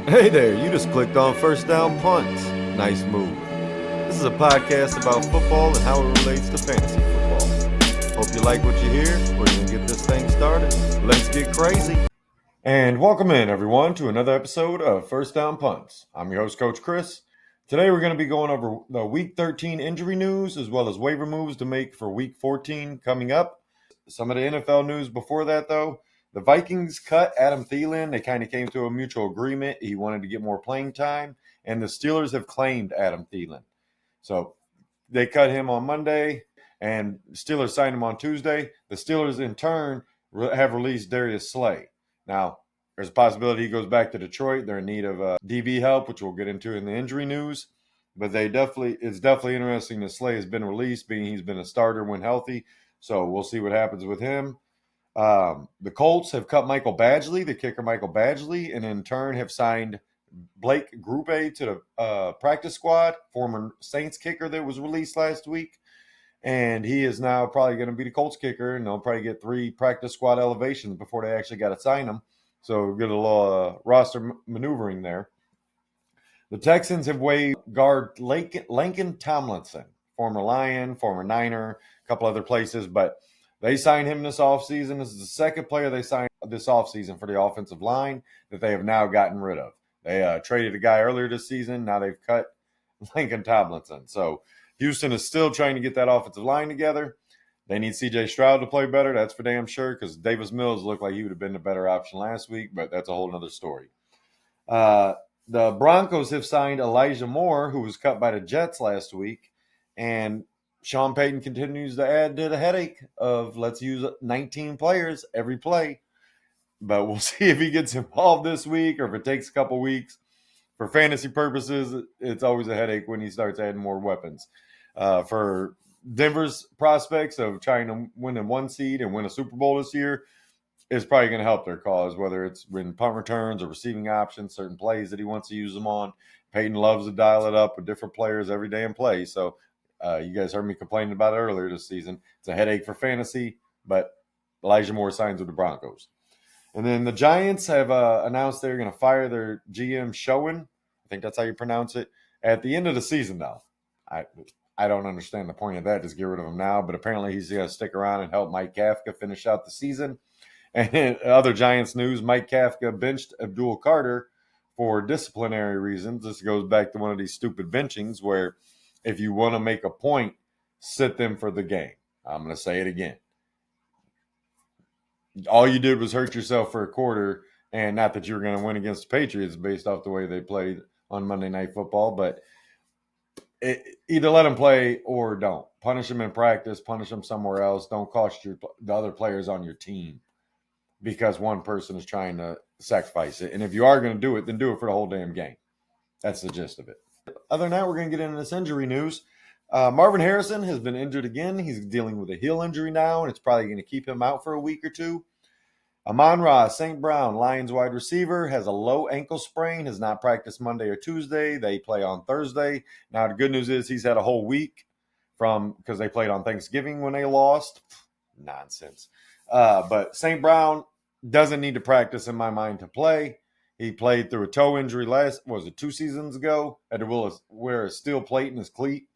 Hey there, you just clicked on First Down Punts. Nice move. This is a podcast about football and how it relates to fantasy football. Hope you like what you hear. We're going to get this thing started. Let's get crazy. And welcome in, everyone, to another episode of First Down Punts. I'm your host, Coach Chris. Today we're going to be going over the Week 13 injury news as well as waiver moves to make for Week 14 coming up. Some of the NFL news before that, though. The Vikings cut Adam Thielen. They kind of came to a mutual agreement. He wanted to get more playing time, and the Steelers have claimed Adam Thielen. So they cut him on Monday, and Steelers signed him on Tuesday. The Steelers, in turn, have released Darius Slay. Now, there's a possibility he goes back to Detroit. They're in need of DB help, which we'll get into in the injury news. But it's definitely interesting that Slay has been released, being he's been a starter when healthy. So we'll see what happens with him. The Colts have cut Michael Badgley, the kicker Michael Badgley, and in turn have signed Blake Grupe to the practice squad, former Saints kicker that was released last week. And he is now probably going to be the Colts kicker, and they'll probably get 3 practice squad elevations before they actually got to sign him. So we'll get a little roster maneuvering there. The Texans have waived guard Laken Tomlinson, former Lion, former Niner, a couple other places, but they signed him this offseason. This is the second player they signed this offseason for the offensive line that they have now gotten rid of. They traded a guy earlier this season. Now they've cut Laken Tomlinson. So Houston is still trying to get that offensive line together. They need C.J. Stroud to play better. That's for damn sure, because Davis Mills looked like he would have been the better option last week, but that's a whole other story. The Broncos have signed Elijah Moore, who was cut by the Jets last week, and Sean Payton continues to add to the headache of let's use 19 players every play. But we'll see if he gets involved this week or if it takes a couple weeks. For fantasy purposes, it's always a headache when he starts adding more weapons. For Denver's prospects of trying to win a 1 seed and win a Super Bowl this year, is probably going to help their cause, whether it's in punt returns or receiving options, certain plays that he wants to use them on. Peyton loves to dial it up with different players every damn play. So you guys heard me complaining about it earlier this season. It's a headache for fantasy, but Elijah Moore signs with the Broncos. And then the Giants have announced they're going to fire their GM Schoen. I think that's how you pronounce it. At the end of the season, though. I don't understand the point of that. Just get rid of him now. But apparently he's going to stick around and help Mike Kafka finish out the season. And in other Giants news, Mike Kafka benched Abdul Carter for disciplinary reasons. This goes back to one of these stupid benchings where if you want to make a point, sit them for the game. I'm going to say it again. All you did was hurt yourself for a quarter, and not that you were going to win against the Patriots based off the way they played on Monday Night Football, but either let them play or don't. Punish them in practice, punish them somewhere else. Don't cost the other players on your team because one person is trying to sacrifice it. And if you are going to do it, then do it for the whole damn game. That's the gist of it. Other than that, we're going to get into this injury news. Marvin Harrison has been injured again. He's dealing with a heel injury now, and it's probably going to keep him out for a week or two. Amon-Ra St. Brown, Lions wide receiver, has a low ankle sprain, has not practiced Monday or Tuesday. They play on Thursday. Now, the good news is he's had a whole week because they played on Thanksgiving when they lost. Nonsense. But St. Brown doesn't need to practice, in my mind, to play. He played through a toe injury 2 seasons ago? Had to wear a steel plate in his cleat.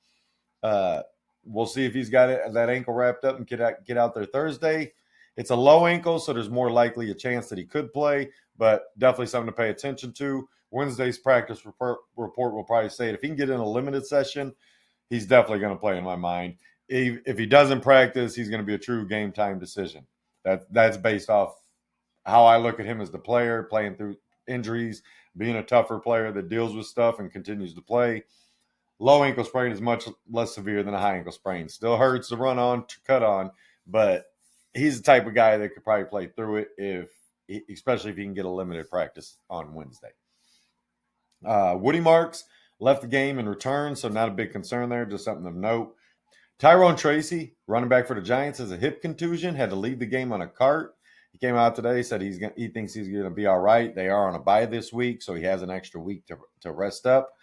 We'll see if he's got that ankle wrapped up and get out there Thursday. It's a low ankle, so there's more likely a chance that he could play, but definitely something to pay attention to. Wednesday's practice report will probably say if he can get in a limited session, he's definitely going to play in my mind. If he doesn't practice, he's going to be a true game time decision. That's based off how I look at him as the player, playing through injuries, being a tougher player that deals with stuff and continues to play. Low ankle sprain is much less severe than a high ankle sprain. Still hurts to run on, to cut on, but he's the type of guy that could probably play through it especially if he can get a limited practice on Wednesday. Woody Marks left the game and returned, so not a big concern there, just something of note. Tyrone Tracy, running back for the Giants, has a hip contusion, had to leave the game on a cart. He came out today, said he thinks he's going to be all right. They are on a bye this week, so he has an extra week to rest up.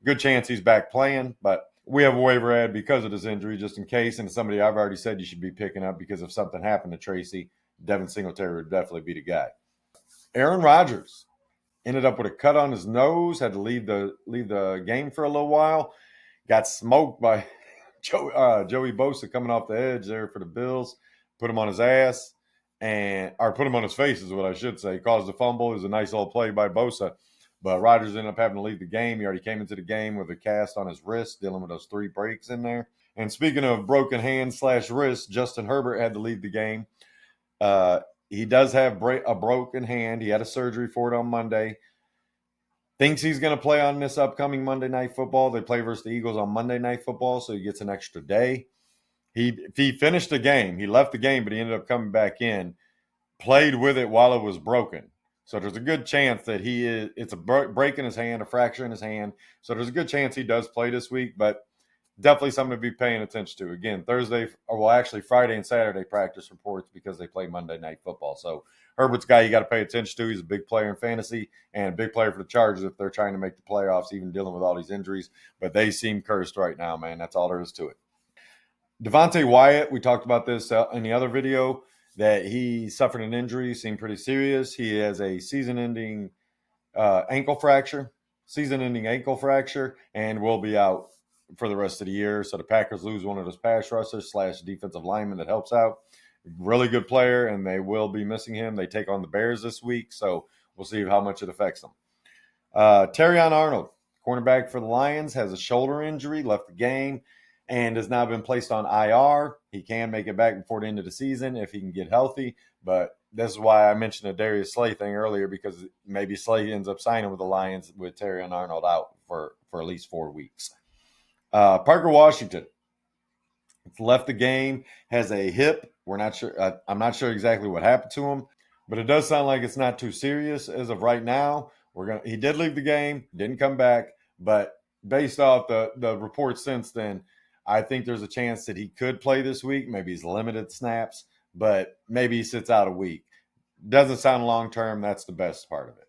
Good chance he's back playing, but we have a waiver ad because of this injury just in case, and somebody I've already said you should be picking up because if something happened to Tracy, Devin Singletary would definitely be the guy. Aaron Rodgers ended up with a cut on his nose, had to leave the game for a little while. Got smoked by Joey Bosa coming off the edge there for the Bills. Put him on his ass, or put him on his face is what I should say. Caused a fumble. It was a nice little play by Bosa. But Rodgers ended up having to leave the game. He already came into the game with a cast on his wrist, dealing with those 3 breaks in there. And speaking of broken hands / wrist, Justin Herbert had to leave the game. He does have a broken hand. He had a surgery for it on Monday. Thinks he's going to play on this upcoming Monday Night Football. They play versus the Eagles on Monday Night Football, so he gets an extra day. He finished the game. He left the game, but he ended up coming back in, played with it while it was broken. So there's a good chance that it's a break in his hand, a fracture in his hand. So there's a good chance he does play this week, but definitely something to be paying attention to. Again, Friday and Saturday practice reports because they play Monday Night Football. So Herbert's a guy you got to pay attention to. He's a big player in fantasy and a big player for the Chargers if they're trying to make the playoffs, even dealing with all these injuries. But they seem cursed right now, man. That's all there is to it. Devontae Wyatt, we talked about this in the other video, that he suffered an injury, seemed pretty serious. He has a season-ending ankle fracture, and will be out for the rest of the year. So the Packers lose one of those pass rushers / defensive lineman that helps out. Really good player, and they will be missing him. They take on the Bears this week, so we'll see how much it affects them. Terrion Arnold, cornerback for the Lions, has a shoulder injury, left the game, and has now been placed on IR. He can make it back before the end of the season if he can get healthy, but this is why I mentioned the Darius Slay thing earlier, because maybe Slay ends up signing with the Lions with Terrion Arnold out for at least 4 weeks. Parker Washington left the game, has a hip. We're not sure. I'm not sure exactly what happened to him, but it does sound like it's not too serious as of right now. He did leave the game, didn't come back, but based off the reports since then, I think there's a chance that he could play this week. Maybe he's limited snaps, but maybe he sits out a week. Doesn't sound long-term. That's the best part of it.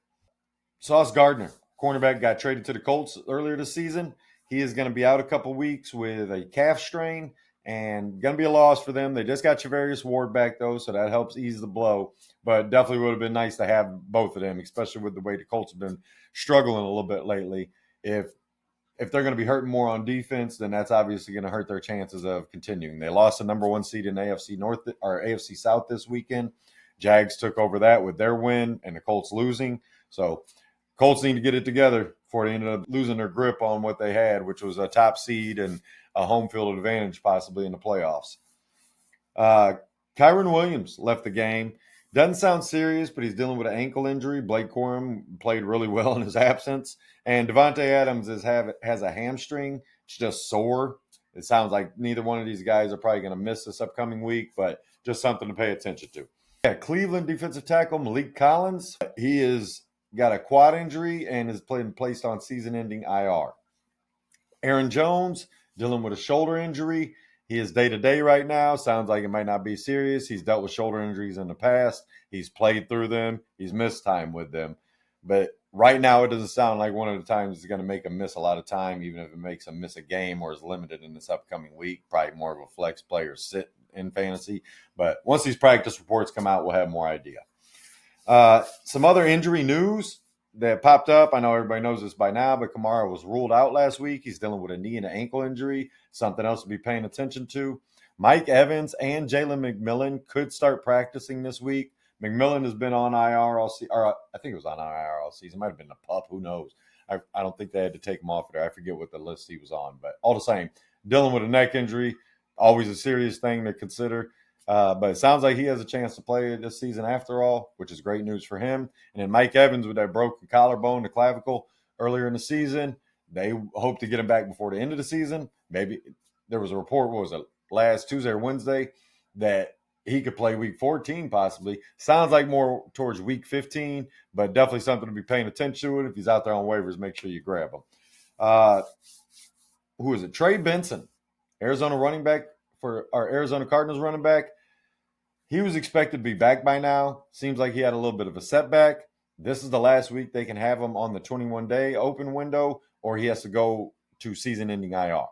Sauce Gardner, cornerback, got traded to the Colts earlier this season. He is going to be out a couple weeks with a calf strain and going to be a loss for them. They just got Charvarius Ward back, though, so that helps ease the blow. But definitely would have been nice to have both of them, especially with the way the Colts have been struggling a little bit lately. If they're going to be hurting more on defense, then that's obviously going to hurt their chances of continuing. They lost the number 1 seed in AFC North or AFC South this weekend. Jags took over that with their win and the Colts losing. So Colts need to get it together before they ended up losing their grip on what they had, which was a top seed and a home field advantage possibly in the playoffs. Kyron Williams left the game. Doesn't sound serious, but he's dealing with an ankle injury. Blake Corum played really well in his absence. And Devontae Adams has a hamstring. It's just sore. It sounds like neither one of these guys are probably going to miss this upcoming week, but just something to pay attention to. Yeah, Cleveland defensive tackle Malik Collins. He has got a quad injury and is placed on season-ending IR. Aaron Jones dealing with a shoulder injury. He is day-to-day right now. Sounds like it might not be serious. He's dealt with shoulder injuries in the past. He's played through them. He's missed time with them. But right now, it doesn't sound like one of the times is going to make him miss a lot of time, even if it makes him miss a game or is limited in this upcoming week. Probably more of a flex player sit in fantasy. But once these practice reports come out, we'll have more idea. Some other injury news that popped up. I know everybody knows this by now, but Kamara was ruled out last week. He's dealing with a knee and an ankle injury, something else to be paying attention to. Mike Evans and Jalen McMillan could start practicing this week. McMillan has been on IR all season, or I think it was on IR all season. Might have been a pup. Who knows? I don't think they had to take him off there. I forget what the list he was on, but all the same, dealing with a neck injury, always a serious thing to consider. But it sounds like he has a chance to play this season after all, which is great news for him. And then Mike Evans with that broken collarbone, the clavicle earlier in the season, they hope to get him back before the end of the season. Maybe there was a report, what was it, last Tuesday or Wednesday, that he could play week 14 possibly. Sounds like more towards week 15, but definitely something to be paying attention to. If he's out there on waivers, make sure you grab him. Who is it? Trey Benson, Arizona Cardinals running back. He was expected to be back by now. Seems like he had a little bit of a setback. This is the last week they can have him on the 21-day open window, or he has to go to season-ending IR.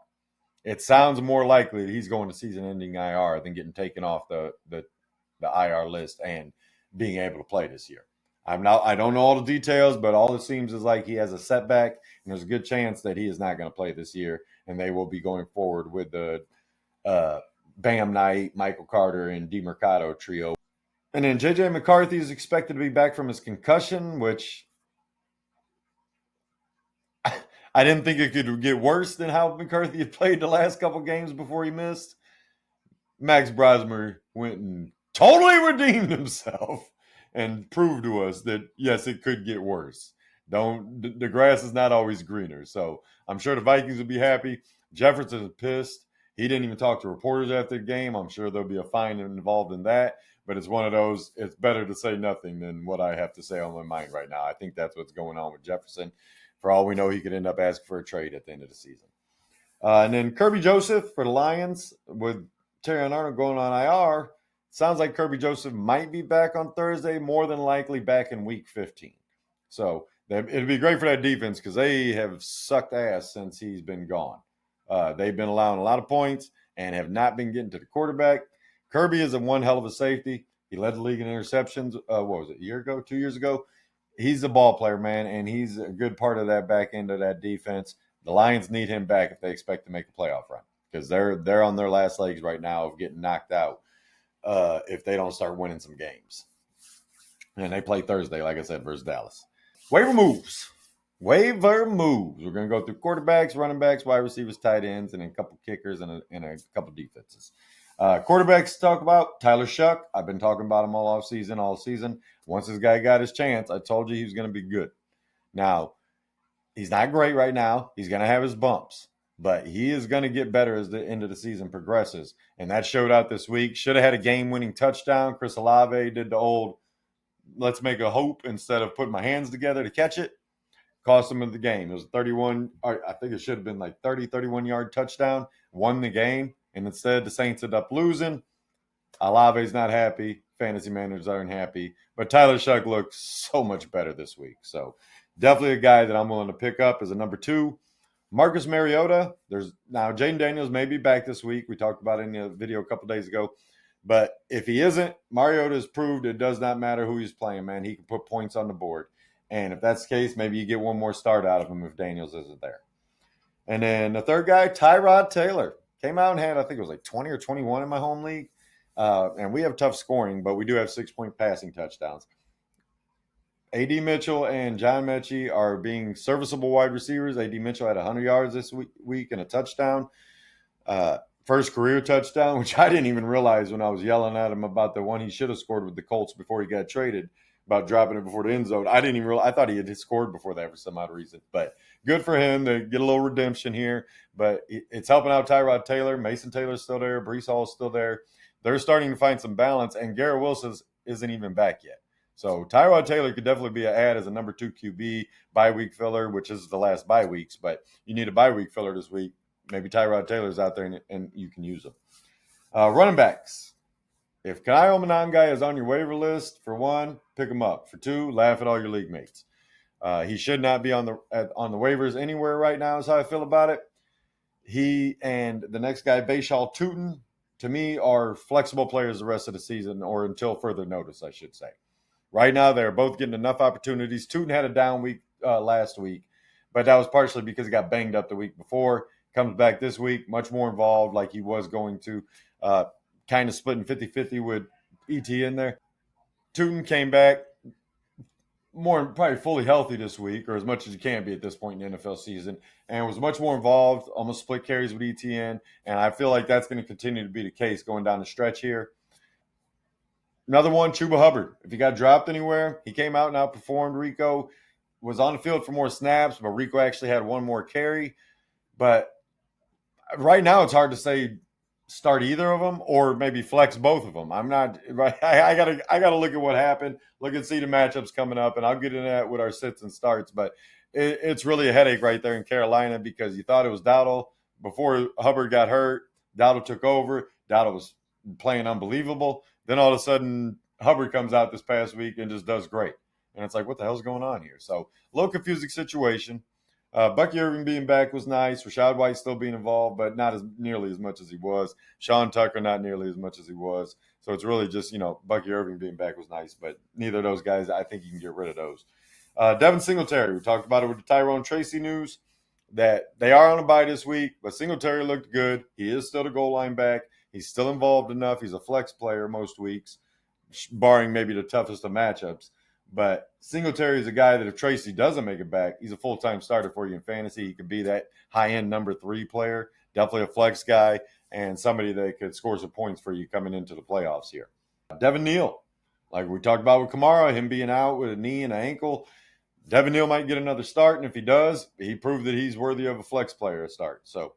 It sounds more likely that he's going to season-ending IR than getting taken off the IR list and being able to play this year. I don't know all the details, but all it seems is like he has a setback, and there's a good chance that he is not going to play this year, and they will be going forward with the uh, Bam Knight, Michael Carter, and DeMercado trio. And then JJ McCarthy is expected to be back from his concussion, which I didn't think it could get worse than how McCarthy had played the last couple games before he missed. Max Brosmer went and totally redeemed himself and proved to us that yes, it could get worse. Don't the grass is not always greener. So I'm sure the Vikings will be happy. Jefferson is pissed. He didn't even talk to reporters after the game. I'm sure there'll be a fine involved in that. But it's one of those, it's better to say nothing than what I have to say on my mind right now. I think that's what's going on with Jefferson. For all we know, he could end up asking for a trade at the end of the season. And then Kirby Joseph for the Lions with Terrion Arnold going on IR. Sounds like Kirby Joseph might be back on Thursday, more than likely back in week 15. So it'd be great for that defense because they have sucked ass since he's been gone. They've been allowing a lot of points and have not been getting to the quarterback. Kirby is a one hell of a safety. He led the league in interceptions. What was it, a year ago, 2 years ago? He's a ball player, man, and he's a good part of that back end of that defense. The Lions need him back if they expect to make a playoff run because they're on their last legs right now of getting knocked out if they don't start winning some games. And they play Thursday, like I said, versus Dallas. Waiver moves. Waiver moves. We're going to go through quarterbacks, running backs, wide receivers, tight ends, and a couple kickers and a couple defenses. Quarterbacks to talk about, Tyler Shuck. I've been talking about him all season. Once this guy got his chance, I told you he was going to be good. Now, he's not great right now. He's going to have his bumps, but he is going to get better as the end of the season progresses. And that showed out this week. Should have had a game-winning touchdown. Chris Olave did the old, let's make a hope instead of putting my hands together to catch it. Cost him the game. It was 31, I think it should have been like 31-yard touchdown. Won the game. And instead, the Saints ended up losing. Olave's not happy. Fantasy managers aren't happy. But Tyler Shuck looks so much better this week. So definitely a guy that I'm willing to pick up as a number 2. Marcus Mariota. Now Jaden Daniels may be back this week. We talked about it in the video a couple days ago. But if he isn't, Mariota has proved it does not matter who he's playing, man. He can put points on the board. And if that's the case, maybe you get one more start out of him if Daniels isn't there. And then the third guy, Tyrod Taylor. Came out and had, I think it was like 20 or 21 in my home league. And we have tough scoring, but we do have 6-point passing touchdowns. A.D. Mitchell and John Mechie are being serviceable wide receivers. A.D. Mitchell had 100 yards this week and a touchdown. First career touchdown, which I didn't even realize when I was yelling at him about the one he should have scored with the Colts before he got traded, about dropping it before the end zone. I didn't even realize. I thought he had scored before that for some odd reason. But good for him to get a little redemption here. But it's helping out Tyrod Taylor. Mason Taylor's still there. Breece Hall's still there. They're starting to find some balance, and Garrett Wilson isn't even back yet. So Tyrod Taylor could definitely be an add as a number 2 QB, bye-week filler, which is the last bye weeks. But you need a bye-week filler this week. Maybe Tyrod Taylor's out there, and you can use him. Running backs. If Kyle Monangai is on your waiver list, for 1, pick him up. For 2, laugh at all your league mates. He should not be on the waivers anywhere right now is how I feel about it. He and the next guy, Bashal Tutin, to me, are flexible players the rest of the season, or until further notice, I should say. Right now, they're both getting enough opportunities. Tutin had a down week last week, but that was partially because he got banged up the week before. Comes back this week, much more involved like he was going to. Kind of splitting 50-50 with ET in there. Tutin came back more probably fully healthy this week, or as much as you can be at this point in the NFL season, and was much more involved, almost split carries with ETN, and I feel like that's going to continue to be the case going down the stretch here. Another one, Chuba Hubbard. If he got dropped anywhere, he came out and outperformed Rico, was on the field for more snaps, but Rico actually had one more carry. But right now it's hard to say start either of them or maybe flex both of them. I'm not right. I gotta look at what happened, look and see the matchups coming up, and I'll get into that with our sits and starts. But it's really a headache right there in Carolina because you thought it was Dowdle before Hubbard got hurt. Dowdle took over. Dowdle was playing unbelievable. Then all of a sudden Hubbard comes out this past week and just does great. And it's like, what the hell's going on here? So a little confusing situation. Bucky Irving being back was nice. Rashad White still being involved, but not as nearly as much as he was. Sean Tucker not nearly as much as he was. So it's really just, Bucky Irving being back was nice, but neither of those guys, I think you can get rid of those. Devin Singletary, we talked about it with the Tyrone Tracy news, that they are on a bye this week, but Singletary looked good. He is still the goal line back. He's still involved enough. He's a flex player most weeks, barring maybe the toughest of matchups. But Singletary is a guy that if Tracy doesn't make it back, he's a full-time starter for you in fantasy. He could be that high-end number 3 player, definitely a flex guy, and somebody that could score some points for you coming into the playoffs here. Devin Neal, like we talked about with Kamara, him being out with a knee and an ankle, Devin Neal might get another start, and if he does, he proved that he's worthy of a flex player to start. So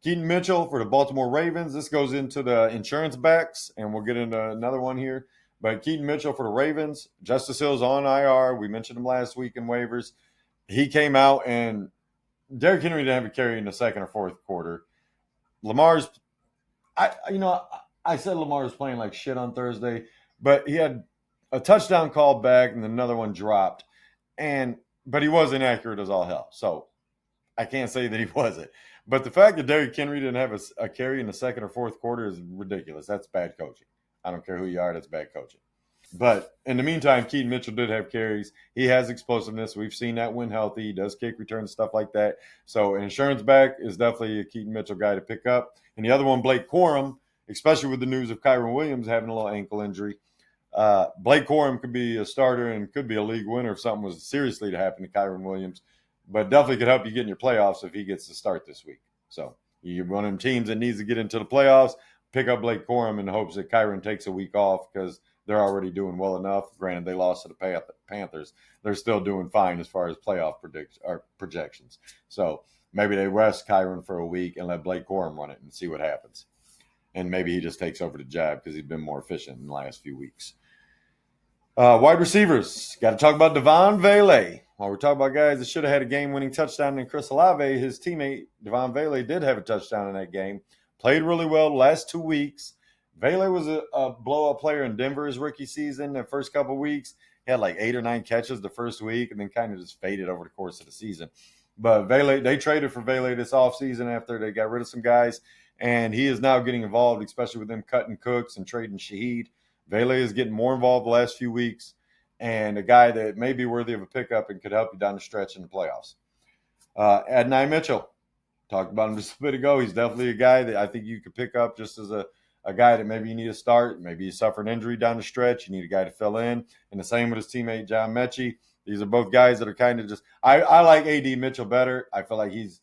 Keaton Mitchell for the Baltimore Ravens. This goes into the insurance backs, and we'll get into another one here. But Keaton Mitchell for the Ravens. Justice Hill's on IR. We mentioned him last week in waivers. He came out, and Derrick Henry didn't have a carry in the second or fourth quarter. I said Lamar was playing like shit on Thursday, but he had a touchdown called back and another one dropped. But he was inaccurate as all hell. So I can't say that he wasn't. But the fact that Derrick Henry didn't have a carry in the second or fourth quarter is ridiculous. That's bad coaching. I don't care who you are, that's bad coaching. But in the meantime, Keaton Mitchell did have carries. He has explosiveness. We've seen that when healthy. He does kick returns, stuff like that. So an insurance back is definitely a Keaton Mitchell guy to pick up. And the other one, Blake Corum, especially with the news of Kyron Williams having a little ankle injury. Blake Corum could be a starter and could be a league winner if something was seriously to happen to Kyron Williams. But definitely could help you get in your playoffs if he gets to start this week. So you're one of them teams that needs to get into the playoffs, pick up Blake Corum in the hopes that Kyron takes a week off because they're already doing well enough. Granted, they lost to the Panthers. They're still doing fine as far as playoff projections. So maybe they rest Kyron for a week and let Blake Corum run it and see what happens. And maybe he just takes over the job because he's been more efficient in the last few weeks. Wide receivers. Got to talk about Devaugn Vele. While we're talking about guys that should have had a game-winning touchdown in Chris Olave, his teammate Devaugn Vele did have a touchdown in that game. Played really well the last 2 weeks. Vele was a blow-up player in Denver his rookie season. The first couple of weeks, he had like 8 or 9 catches the first week and then kind of just faded over the course of the season. But Vele, they traded for Vele this offseason after they got rid of some guys, and he is now getting involved, especially with them cutting Cooks and trading Shaheed. Vele is getting more involved the last few weeks, and a guy that may be worthy of a pickup and could help you down the stretch in the playoffs. Adonai Mitchell, talked about him just a bit ago. He's definitely a guy that I think you could pick up just as a guy that maybe you need to start. Maybe you suffer an injury down the stretch. You need a guy to fill in. And the same with his teammate, John Mechie. These are both guys that are kind of just – I like A.D. Mitchell better. I feel like he's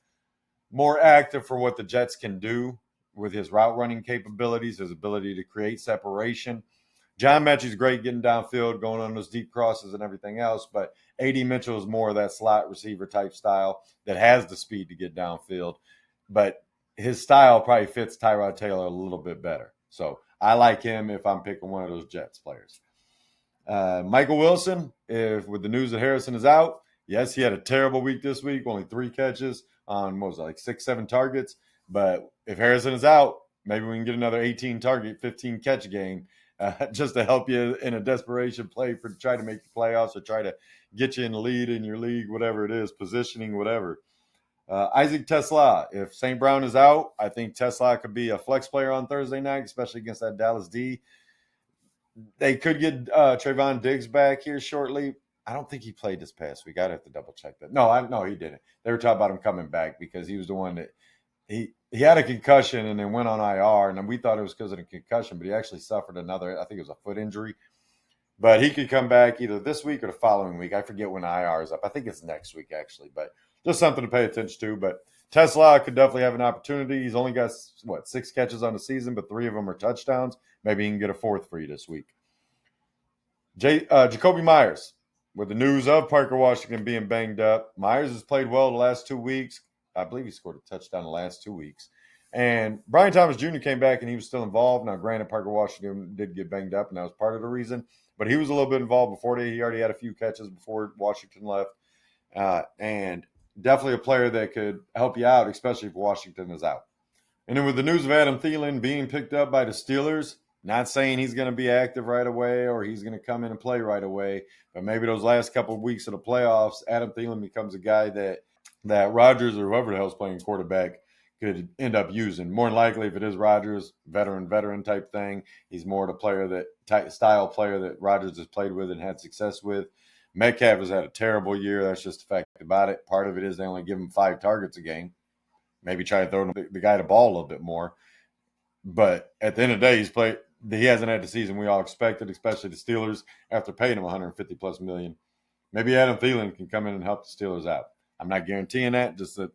more active for what the Jets can do with his route running capabilities, his ability to create separation. John Mechie's great getting downfield, going on those deep crosses and everything else, but A.D. Mitchell is more of that slot receiver type style that has the speed to get downfield. But his style probably fits Tyrod Taylor a little bit better. So I like him if I'm picking one of those Jets players. Michael Wilson, if with the news that Harrison is out, yes, he had a terrible week this week, only 3 catches on, 6-7 targets. But if Harrison is out, maybe we can get another 18-target, 15-catch game just to help you in a desperation play for to try to make the playoffs or try to get you in the lead in your league, whatever it is, positioning, whatever. Isaac Tesla, if St. Brown is out, I think Tesla could be a flex player on Thursday night, especially against that Dallas D. They could get Trayvon Diggs back here shortly. I don't think he played this past week. I'd have to double check that. No, he didn't. They were talking about him coming back because he was the one that he had a concussion and then went on IR, and we thought it was because of the concussion, but he actually suffered another, I think it was a foot injury. But he could come back either this week or the following week. I forget when IR is up. I think it's next week, actually, but just something to pay attention to. But Tesla could definitely have an opportunity. He's only got, 6 catches on the season, but 3 of them are touchdowns. Maybe he can get a 4th for you this week. Jacoby Myers, with the news of Parker Washington being banged up. Myers has played well the last 2 weeks. I believe he scored a touchdown the last 2 weeks. And Brian Thomas Jr. came back, and he was still involved. Now, granted, Parker Washington did get banged up, and that was part of the reason. But he was a little bit involved before he already had a few catches before Washington left. And definitely a player that could help you out, especially if Washington is out. And then with the news of Adam Thielen being picked up by the Steelers, not saying he's going to be active right away or he's going to come in and play right away, but maybe those last couple of weeks of the playoffs, Adam Thielen becomes a guy that Rodgers or whoever the hell's playing quarterback could end up using. More than likely, if it is Rodgers, veteran type thing, he's more the player style player that Rodgers has played with and had success with. Metcalf has had a terrible year. That's just the fact about it. Part of it is they only give him 5 targets a game. Maybe try to throw the guy the ball a little bit more. But at the end of the day, he hasn't had the season we all expected, especially the Steelers after paying him $150+ million. Maybe Adam Thielen can come in and help the Steelers out. I'm not guaranteeing that. Just a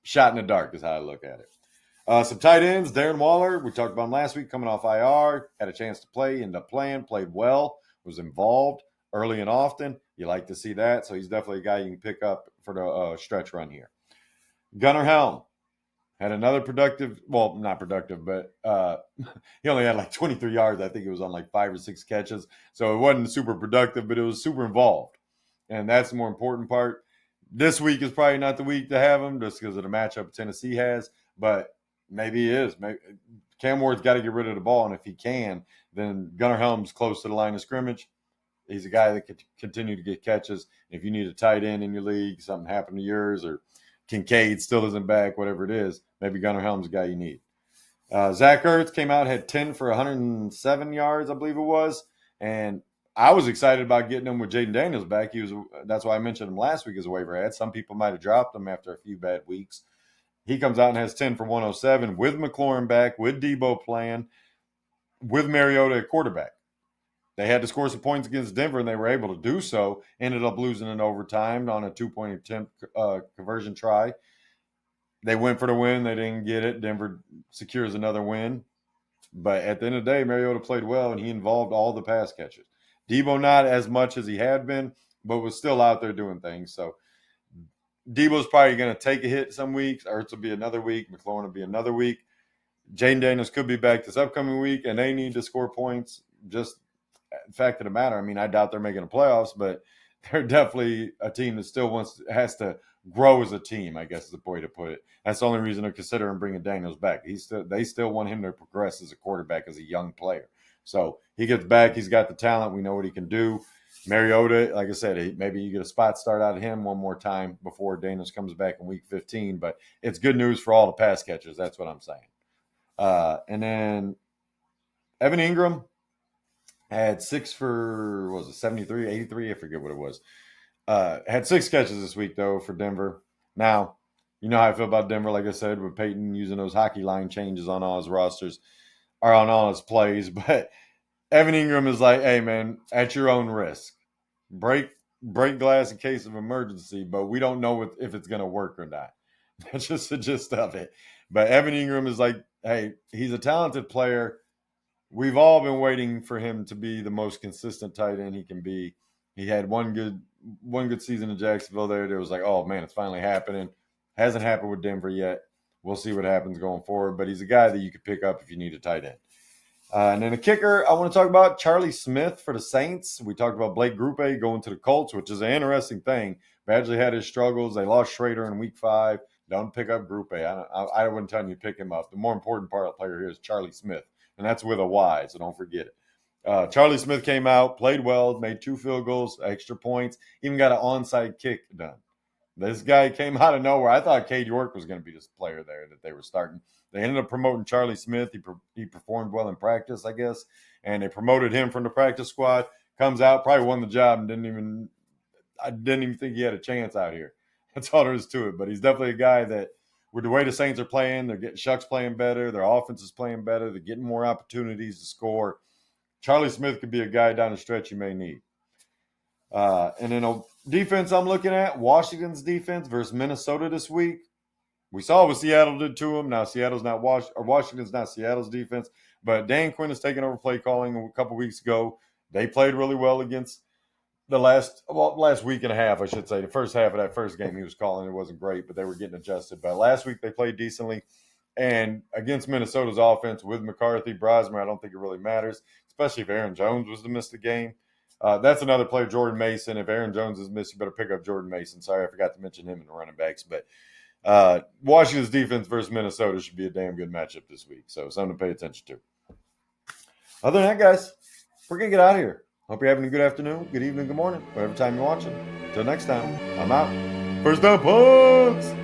shot in the dark is how I look at it. Some tight ends, Darren Waller, we talked about him last week, coming off IR, had a chance to play, ended up playing, played well, was involved early and often. You like to see that. So he's definitely a guy you can pick up for the stretch run here. Gunnar Helm had another not productive, but he only had like 23 yards. I think it was on like 5 or 6 catches. So it wasn't super productive, but it was super involved. And that's the more important part. This week is probably not the week to have him just because of the matchup Tennessee has, but maybe he is. Cam Ward's got to get rid of the ball, and if he can, then Gunnar Helm's close to the line of scrimmage. He's a guy that could continue to get catches. If you need a tight end in your league, something happened to yours, or Kincaid still isn't back, whatever it is, maybe Gunnar Helm's the guy you need. Zach Ertz came out, had 10 for 107 yards, I believe it was, and I was excited about getting him with Jaden Daniels back. That's why I mentioned him last week as a waiver ad. Some people might have dropped him after a few bad weeks. He comes out and has 10 for 107 with McLaurin back, with Debo playing, with Mariota at quarterback. They had to score some points against Denver, and they were able to do so. Ended up losing in overtime on a 2-point attempt conversion try. They went for the win. They didn't get it. Denver secures another win. But at the end of the day, Mariota played well, and he involved all the pass catchers. Debo not as much as he had been, but was still out there doing things. So Debo's probably going to take a hit some weeks. Ertz will be another week. McLaurin will be another week. Jaden Daniels could be back this upcoming week, and they need to score points. Just the fact of the matter, I mean, I doubt they're making the playoffs, but they're definitely a team that still has to grow as a team, I guess is the way to put it. That's the only reason they're considering bringing Daniels back. They still want him to progress as a quarterback, as a young player. So he gets back. He's got the talent. We know what he can do. Mariota, like I said, maybe you get a spot start out of him one more time before Daniels comes back in week 15. But it's good news for all the pass catchers. That's what I'm saying. And then Evan Ingram had 6 for, 73, 83? I forget what it was. Had 6 catches this week, though, for Denver. Now, you know how I feel about Denver, like I said, with Peyton using those hockey line changes on all his rosters, or on all his plays. But Evan Ingram is like, hey, man, at your own risk. Break glass in case of emergency, but we don't know if it's going to work or not. That's just the gist of it. But Evan Ingram is like, hey, he's a talented player. We've all been waiting for him to be the most consistent tight end he can be. He had one good season in Jacksonville there. It was like, oh, man, it's finally happening. Hasn't happened with Denver yet. We'll see what happens going forward. But he's a guy that you could pick up if you need a tight end. And then a kicker, I want to talk about Charlie Smith for the Saints. We talked about Blake Grupe going to the Colts, which is an interesting thing. Badgley had his struggles. They lost Schrader in week 5. Don't pick up Grupe. I wouldn't tell you to pick him up. The more important part of the player here is Charlie Smith, and that's with a Y, so don't forget it. Charlie Smith came out, played well, made 2 field goals, extra points, even got an onside kick done. This guy came out of nowhere. I thought Cade York was going to be this player there that they were starting. They ended up promoting Charlie Smith. He performed well in practice, I guess, and they promoted him from the practice squad. Comes out, probably won the job, and I didn't even think he had a chance out here. That's all there is to it. But he's definitely a guy that, with the way the Saints are playing, they're getting Shucks playing better, their offense is playing better, they're getting more opportunities to score. Charlie Smith could be a guy down the stretch you may need. And then a defense I'm looking at, Washington's defense versus Minnesota this week. We saw what Seattle did to them. Now Washington's not Seattle's defense, but Dan Quinn has taken over play calling a couple weeks ago. They played really well against the last week and a half, I should say. The first half of that first game he was calling, it wasn't great, but they were getting adjusted. But last week they played decently. And against Minnesota's offense with McCarthy, Brosmer, I don't think it really matters, especially if Aaron Jones was to miss the game. That's another player, Jordan Mason. If Aaron Jones is missed, you better pick up Jordan Mason. Sorry, I forgot to mention him in the running backs. But Washington's defense versus Minnesota should be a damn good matchup this week. So something to pay attention to. Other than that, guys, we're going to get out of here. Hope you're having a good afternoon, good evening, good morning, whatever time you're watching. Until next time, I'm out. First down, Punts!